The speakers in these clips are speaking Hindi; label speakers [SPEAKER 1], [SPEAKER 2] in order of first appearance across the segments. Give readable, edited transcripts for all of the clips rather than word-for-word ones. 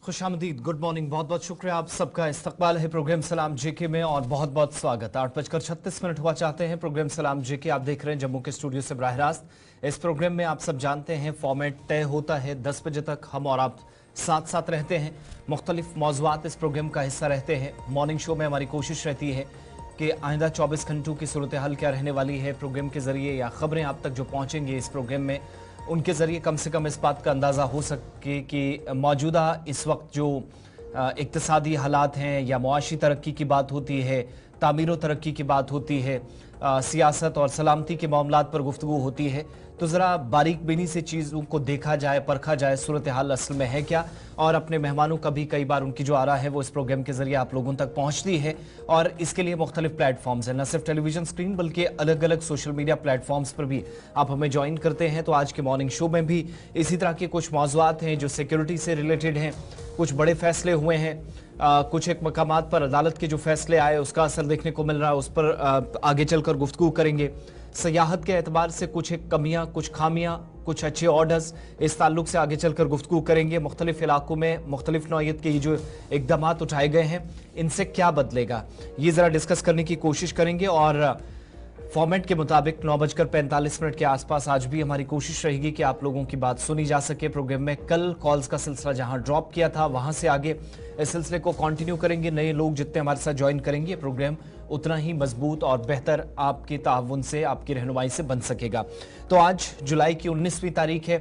[SPEAKER 1] खुशामदीद, गुड मॉर्निंग। बहुत बहुत शुक्रिया आप सबका। इस्तकबाल है प्रोग्राम सलाम जेके में और बहुत बहुत स्वागत। 8:36 हुआ चाहते हैं। प्रोग्राम सलाम जेके आप देख रहे हैं जम्मू के स्टूडियो से बराह रास्त। इस प्रोग्राम में आप सब जानते हैं फॉर्मेट तय होता है। 10 बजे तक हम और आप साथ साथ रहते हैं। मुख्तलिफ मौज़ूआत इस प्रोग्राम का हिस्सा रहते हैं। मॉर्निंग शो में हमारी कोशिश रहती है कि आइंदा 24 घंटों की सूरत हाल क्या रहने वाली है प्रोग्राम के जरिए, या खबरें आप तक जो पहुंचेंगी इस प्रोग्राम में उनके ज़रिए कम से कम इस बात का अंदाज़ा हो सके कि मौजूदा इस वक्त जो इक्तिसादी हालात हैं या मुआशी तरक्की की बात होती है, तामीर व तरक्की की बात होती है, सियासत और सलामती के मामलात पर गुफ्तगू होती है, तो ज़रा बारीक बीनी से चीज़ों को देखा जाए, परखा जाए सूरत हाल असल में है क्या। और अपने मेहमानों का भी कई बार उनकी जो आरा है वो इस प्रोग्राम के ज़रिए आप लोगों तक पहुँचती है। और इसके लिए मुख्तलिफ प्लेटफॉर्म्स हैं, न सिर्फ टेलीविजन स्क्रीन बल्कि अलग अलग सोशल मीडिया प्लेटफॉर्म्स पर भी आप हमें ज्वाइन करते हैं। तो आज के मॉर्निंग शो में भी इसी तरह के कुछ मौज़ूआत हैं जो सिक्योरिटी से रिलेटेड हैं। कुछ बड़े फैसले हुए हैं, कुछ एक मकामात पर अदालत के जो फैसले आए उसका असर देखने को मिल रहा है, उस पर आगे चलकर गुफ्तगू करेंगे। सयाहत के एतबार से कुछ एक कमियां, कुछ खामियां, कुछ अच्छे ऑर्डर्स, इस ताल्लुक से आगे चलकर गुफ्तगू करेंगे। मुख्तलिफ इलाकों में मुख्तलिफ नौइयत के जो इक़दामात उठाए गए हैं इनसे क्या बदलेगा, ये ज़रा डिस्कस करने की कोशिश करेंगे। और फॉर्मेट के मुताबिक 9:45 के आसपास आज भी हमारी कोशिश रहेगी कि आप लोगों की बात सुनी जा सके। प्रोग्राम में कल कॉल्स का सिलसिला जहां ड्रॉप किया था वहां से आगे इस सिलसिले को कंटिन्यू करेंगे। नए लोग जितने हमारे साथ ज्वाइन करेंगे प्रोग्राम उतना ही मजबूत और बेहतर आपके ताउन से, आपकी रहनुमाई से बन सकेगा। तो आज जुलाई की 19वीं तारीख है,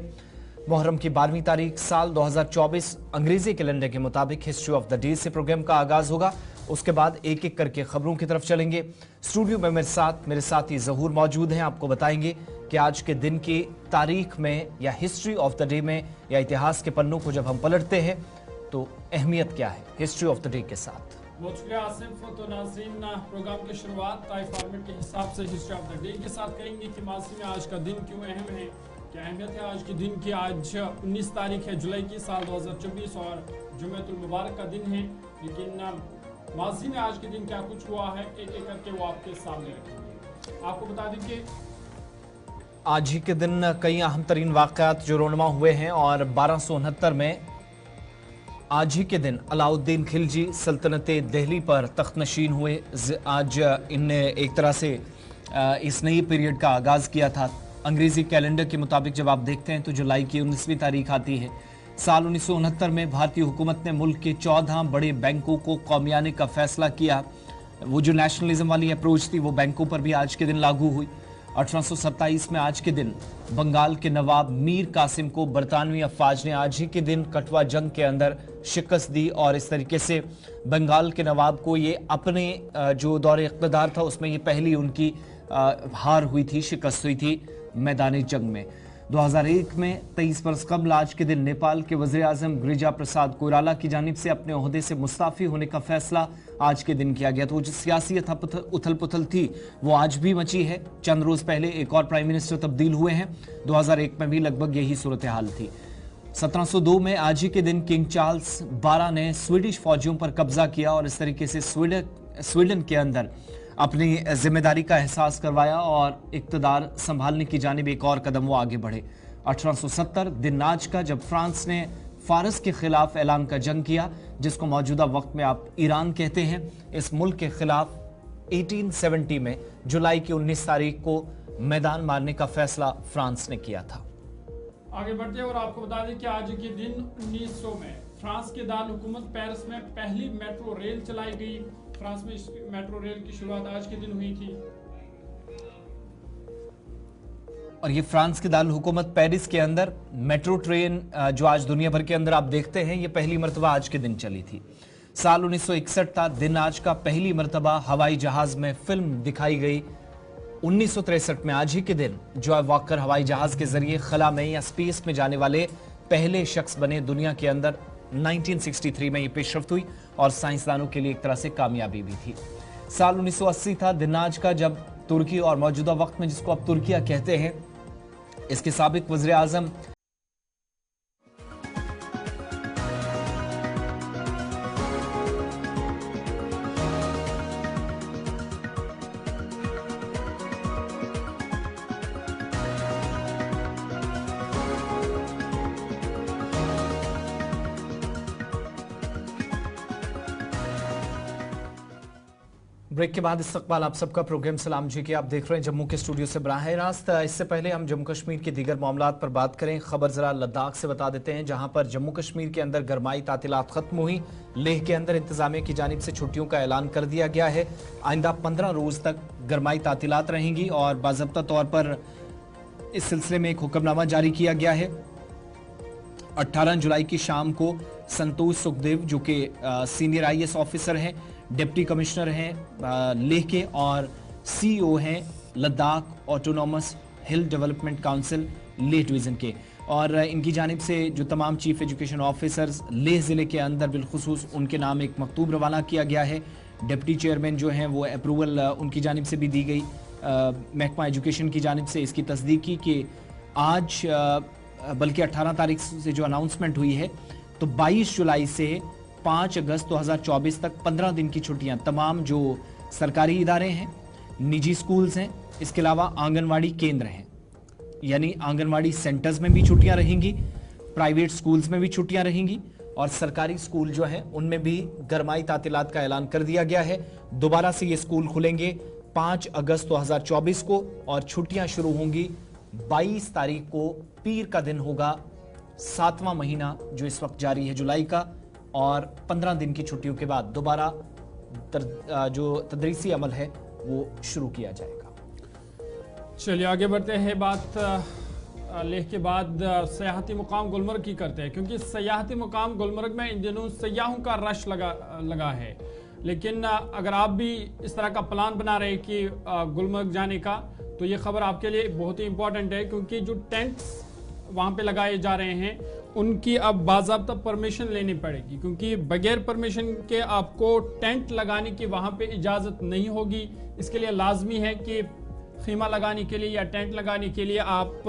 [SPEAKER 1] मुहर्रम की 12वीं तारीख, साल 2024 अंग्रेजी कैलेंडर के मुताबिक हिस्ट्री ऑफ द डे से प्रोग्राम का आगाज होगा। उसके बाद एक एक करके खबरों की तरफ चलेंगे। स्टूडियो में मेरे साथ ही ज़हूर मौजूद हैं, आपको बताएंगे कि आज के दिन की तारीख में या हिस्ट्री ऑफ द डे में या इतिहास के पन्नों को जब हम पलटते हैं तो अहमियत क्या है हिस्ट्री ऑफ द डे के साथ।
[SPEAKER 2] बहुत शुक्रिया आसिफ। तो नाज़रीन, प्रोग्राम की शुरुआत ताई फॉर्मेट के हिसाब से हिस्ट्री ऑफ द डे के साथ करेंगे कि मासी में आज का दिन क्यों अहम है, क्या अहमियत है आज के दिन की। आज 19 तारीख है जुलाई की, साल 2024 और जुम्मतुल मुबारक का दिन है। लेकिन माजी में आज के दिन क्या कुछ हुआ है एक एक करके वो आपके सामने रखेंगे। आपको बता दें कि
[SPEAKER 1] आज ही के दिन कई अहम तरीन वाक़यात जो रोनमा हुए हैं और 1269 में आज ही के दिन अलाउद्दीन खिलजी सल्तनत दिल्ली पर तख्त नशीन हुए। आज इनने एक तरह से इस नई पीरियड का आगाज़ किया था। अंग्रेज़ी कैलेंडर के मुताबिक जब आप देखते हैं तो जुलाई की 19वीं तारीख आती है। साल 1969 में भारतीय हुकूमत ने मुल्क के 14 बड़े बैंकों को कौमियाने का फैसला किया। वो जो नेशनलिज्म वाली अप्रोच थी वो बैंकों पर भी आज के दिन लागू हुई। 1827 में आज के दिन बंगाल के नवाब मीर कासिम को बरतानवी अफवाज ने आज ही के दिन कठवा जंग के अंदर शिकस्त दी और इस तरीके से बंगाल के नवाब को ये अपने जो दौर इक़्तिदार था उसमें ये पहली उनकी हार हुई थी, शिकस्त हुई थी मैदानी जंग में। 2001 में 23 बरस कबल आज के दिन नेपाल के वज़ीर आज़म गिरिजा प्रसाद कोइराला की जानिब से अपने ओहदे से मुस्ताफ़ी होने का फैसला आज के दिन किया गया। तो जो सियासी उथल पुथल थी वो आज भी मची है। चंद रोज़ पहले एक और प्राइम मिनिस्टर तब्दील हुए हैं। 2001 में भी लगभग यही सूरत हाल थी। 1702 में आज ही के दिन किंग चार्ल्स 12 ने स्वीडिश फौजियों पर कब्जा किया और इस तरीके से स्वीडन के अंदर अपनी जिम्मेदारी का एहसास करवाया और इक़्तिदार संभालने की जानिब एक और कदम वो आगे बढ़े। 1870 दिन आज का जब फ्रांस ने फारस के खिलाफ ऐलान का जंग किया, जिसको मौजूदा वक्त में आप ईरान कहते हैं। इस मुल्क के खिलाफ 1870 में जुलाई की 19 तारीख को मैदान मारने का फैसला फ्रांस ने किया था।
[SPEAKER 2] आगे बढ़ते हैं और आपको बता दें कि आज के दिन 1900 में फ्रांस के दार हुकूमत पेरिस में पहली मेट्रो रेल चलाई गई। फ्रांस में इस मेट्रो रेल की शुरुआत आज के दिन हुई थी।
[SPEAKER 1] और ये फ्रांस के दारुल हुकूमत पेरिस के अंदर मेट्रो ट्रेन जो आज दुनिया भर के अंदर आप देखते हैं ये पहली मरतबा आज के दिन चली थी। साल 1961 था दिन आज का पहली मरतबा हवाई जहाज में फिल्म दिखाई गई। 1963 में आज ही के दिन जॉय वॉकर हवाई जहाज के जरिए खला में या स्पेस में जाने वाले पहले शख्स बने दुनिया के अंदर। 1963 में ये पेशरफ्त हुई और साइंसदानों के लिए एक तरह से कामयाबी भी थी। साल 1980 था दिन आज का जब तुर्की और मौजूदा वक्त में जिसको अब तुर्किया कहते हैं, इसके साबिक वज़ीर आज़म ब्रेक के बाद इस्तकबाल आप सबका प्रोग्राम सलाम जी के आप देख रहे हैं जम्मू के स्टूडियो से बराह रास्त। इससे पहले हम जम्मू कश्मीर के दीगर मामलात पर बात करें, खबर जरा लद्दाख से बता देते हैं, जहां पर जम्मू कश्मीर के अंदर गरमाई तातीलात खत्म हुई। लेह के अंदर इंतजामिया की जानिब से छुट्टियों का ऐलान कर दिया गया है। आइंदा 15 रोज तक गरमाई तातीलात रहेंगी और बाज़ाब्ता तौर पर इस सिलसिले में एक हुक्मनामा जारी किया गया है। 18 जुलाई की शाम को संतोष सुखदेव जो कि सीनियर IAS ऑफिसर हैं, डिप्टी कमिश्नर हैं लेह के और CEO हैं लद्दाख ऑटोनॉमस हिल डेवलपमेंट काउंसिल लेह डिवीज़न के, और इनकी जानिब से जो तमाम चीफ एजुकेशन ऑफिसर्स लेह ज़िले के अंदर बिलखुसूस उनके नाम एक मकतूब रवाना किया गया है। डिप्टी चेयरमैन जो हैं वो अप्रूवल उनकी जानिब से भी दी गई, महकमा एजुकेशन की जानिब से इसकी तस्दीक की कि आज बल्कि 18 तारीख से जो अनाउंसमेंट हुई है तो 22 जुलाई से 5 अगस्त 2024 तक 15 दिन की छुट्टियां तमाम जो सरकारी इदारे हैं, निजी स्कूल्स हैं, इसके अलावा आंगनवाड़ी केंद्र हैं, यानी आंगनवाड़ी सेंटर्स में भी छुट्टियां रहेंगी, प्राइवेट स्कूल्स में भी छुट्टियां रहेंगी और सरकारी स्कूल जो हैं उनमें भी गरमाई तातीलात का ऐलान कर दिया गया है। दोबारा से ये स्कूल खुलेंगे 5 अगस्त 2024 को और छुट्टियां शुरू होंगी 22 तारीख को। पीर का दिन होगा, 7वां महीना जो इस वक्त जारी है जुलाई का, और 15 दिन की छुट्टियों के बाद दोबारा जो तदरीसी अमल है वो शुरू किया जाएगा।
[SPEAKER 2] चलिए आगे बढ़ते हैं, बात लेह के बाद सयाहती मुकाम गुलमर्ग की करते हैं, क्योंकि सयाहती मुकाम गुलमर्ग में इन दिनों सयाहों का रश लगा है। लेकिन अगर आप भी इस तरह का प्लान बना रहे हैं कि गुलमर्ग जाने का, तो ये खबर आपके लिए बहुत ही इंपॉर्टेंट है, क्योंकि जो टेंट्स वहाँ पे लगाए जा रहे हैं उनकी अब बाज़ाब्ता परमिशन लेनी पड़ेगी, क्योंकि बगैर परमिशन के आपको टेंट लगाने की वहाँ पे इजाज़त नहीं होगी। इसके लिए लाजमी है कि खीमा लगाने के लिए या टेंट लगाने के लिए आप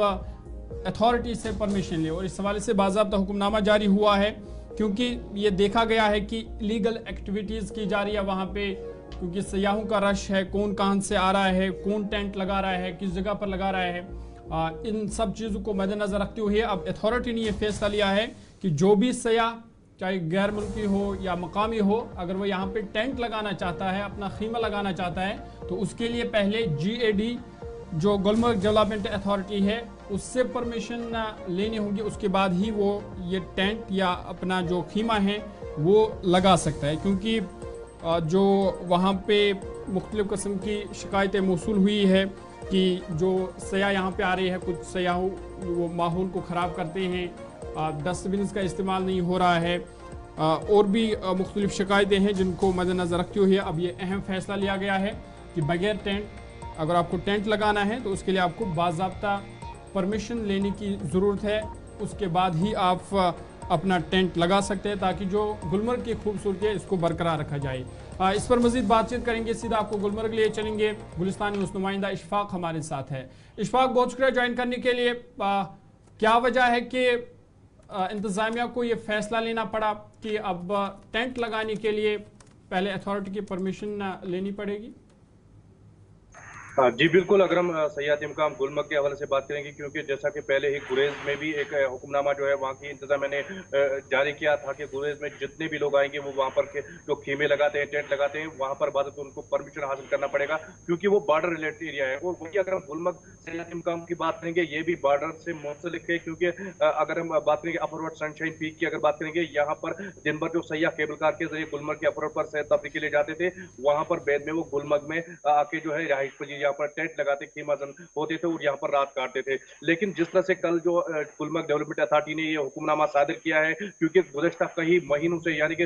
[SPEAKER 2] अथॉरिटी से परमिशन लें, और इस हवाले से बाज़ाब्ता हुक्मनामा जारी हुआ है, क्योंकि ये देखा गया है कि लीगल एक्टिविटीज़ की जा रही है वहाँ पे, क्योंकि सयाहों का रश है, कौन कहाँ से आ रहा है, कौन टेंट लगा रहा है, किस जगह पर लगा रहा है, इन सब चीज़ों को मद्देनजर रखते हुए अब अथॉरिटी ने यह फैसला लिया है कि जो भी सयाह चाहे गैर मुल्की हो या मकामी हो, अगर वो यहाँ पे टेंट लगाना चाहता है, अपना खीमा लगाना चाहता है, तो उसके लिए पहले GAD जो गुलमर्ग डेवलपमेंट अथॉरिटी है उससे परमिशन लेनी होगी। उसके बाद ही वो ये टेंट या अपना जो खीमा है वो लगा सकता है, क्योंकि जो वहाँ पे मुख्तलिफ़ किस्म की शिकायतें मौसूल हुई है कि जो सयाह यहाँ पे आ रहे हैं, कुछ सयाह वो माहौल को ख़राब करते हैं, डस्टबिन का इस्तेमाल नहीं हो रहा है, और भी मुख्तलिफ़ शिकायतें हैं जिनको मद्देनज़र रखते हुए अब ये अहम फ़ैसला लिया गया है कि बगैर टेंट, अगर आपको टेंट लगाना है तो उसके लिए आपको बाज़ाब्ता परमिशन लेने की ज़रूरत है। उसके बाद ही आप अपना टेंट लगा सकते हैं, ताकि जो गुलमर्ग की खूबसूरती है इसको बरकरार रखा जाए। इस पर मज़ीद बातचीत करेंगे, सीधा आपको गुलमर्ग लिए चलेंगे। गुलिस्तान में उस नुमाइंदा इशफाक हमारे साथ है। इशफाक, बहुत शुक्रिया ज्वाइन करने के लिए। क्या वजह है कि इंतज़ामिया को ये फैसला लेना पड़ा कि अब टेंट लगाने के लिए पहले अथॉरिटी की परमिशन लेनी पड़ेगी?
[SPEAKER 3] जी बिल्कुल, अगर हम सयाहती मुकाम गुलमर्ग के हवाले से बात करेंगे, क्योंकि जैसा कि पहले ही गुरेज में भी एक हुक्मनामा जो है वहाँ की इंतजामिया ने जारी किया था कि गुरेज में जितने भी लोग आएंगे वो वहाँ पर के जो खीमे लगाते हैं, टेंट लगाते हैं, वहाँ पर बाद उनको परमिशन हासिल करना पड़ेगा, क्योंकि वो बॉर्डर रिलेटेड एरिया है। और वही अगर हम गुलमर्ग सयाहती मुकाम की बात करेंगे, ये भी बॉर्डर से मुंसलिक है, क्योंकि अगर हम बात करेंगे अपर सनशाइन पीक की अगर बात करेंगे, यहाँ पर दिन भर जो सयाह केबल कार के जरिए गुलमर्ग के अपर पर सैर तफरीह के लिए जाते थे, वहाँ पर बाद में वो गुलमर्ग में आके जो है रिहाइश पजी यहाँ पर टेंट लगाते, खीमाजन होते थे और यहाँ पर रात काटते थे। लेकिन जिस तरह से कल जो गुलमर्ग डेवलपमेंट अथॉरिटी ने ये हुक्मनामा सादर किया है, क्योंकि गुज़श्ता कई महीनों से यानी कि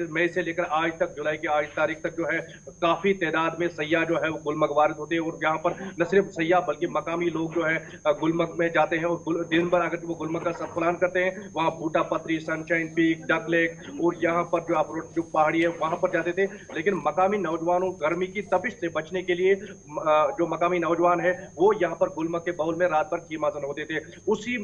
[SPEAKER 3] मई से लेकर आज तक, जुलाई की आज तारीख तक जो है काफी तादाद में सयाह जो है वो गुलमर्ग वारिद होते हैं, और यहाँ पर न सिर्फ सयाह बल्कि मकामी लोग जो है गुलमर्ग में जाते हैं और दिन भर अगर वो गुलमर्ग का सफर प्लान करते हैं, वहाँ बूटा पत्री, सनशाइन पीक, डक लेक और यहाँ पर जो अप्रोच जो पहाड़ी है वहाँ पर जाते थे। लेकिन मकामी नौजवानों गर्मी की तपिश से बचने के लिए जो मकामी नौजवान है वो यहाँ पर गुलमर्ग के बाउल में रात भर खीमाजन होते थे। उसी